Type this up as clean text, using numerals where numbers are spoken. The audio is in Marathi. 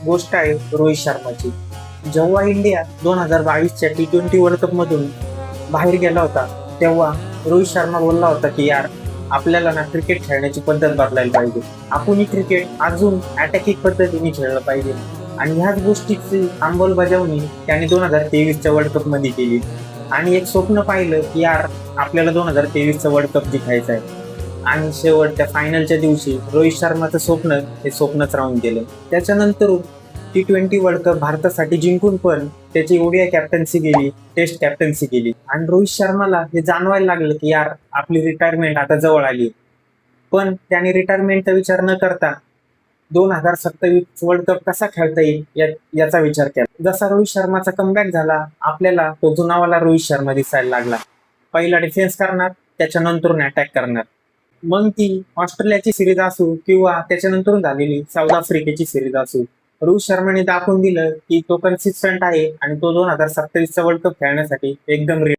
गोष्ट आहे रोहित शर्माची. जेव्हा इंडिया 2022च्या T20 वर्ल्ड कप मधून बाहेर गेला होता, तेव्हा रोहित शर्मा बोलला होता की यार, आपल्याला ना क्रिकेट खेळण्याची पद्धत बदलायला पाहिजे. आपणही क्रिकेट अजून अटॅकिंग पद्धतीने खेळलं पाहिजे. आणि ह्याच गोष्टीची अंमलबजावणी त्याने 2023च्या वर्ल्ड कप मध्ये केली. आणि एक स्वप्न पाहिलं की यार, आपल्याला 2023चा वर्ल्ड कप जिंकायचा आहे. आणि शेवटच्या फायनलच्या दिवशी रोहित शर्माचं स्वप्न हे स्वप्नच राहून गेलं. त्याच्यानंतर T20 वर्ल्ड कप भारतासाठी जिंकून पण त्याची ODI कॅप्टन्सी गेली, टेस्ट कॅप्टन्सी गेली. आणि रोहित शर्माला हे जाणवायला लागलं की यार, आपली रिटायरमेंट आता जवळ आली. पण त्याने रिटायरमेंटचा विचार न करता 2027 वर्ल्ड कप कसा खेळता येईल याचा विचार केला. जसा रोहित शर्माचा कमबॅक झाला, आपल्याला तो जुनावाला रोहित शर्मा दिसायला लागला. पहिला डिफेन्स करणार, त्याच्यानंतर अटॅक करणार. मग ती ऑस्ट्रेलियाची सिरीज असू किंवा त्याच्यानंतर झालेली साऊथ आफ्रिकेची सिरीज असू, रोहित शर्माने दाखवून दिलं की तो कन्सिस्टंट आहे आणि तो 2027चा वर्ल्ड कप खेळण्यासाठी एकदम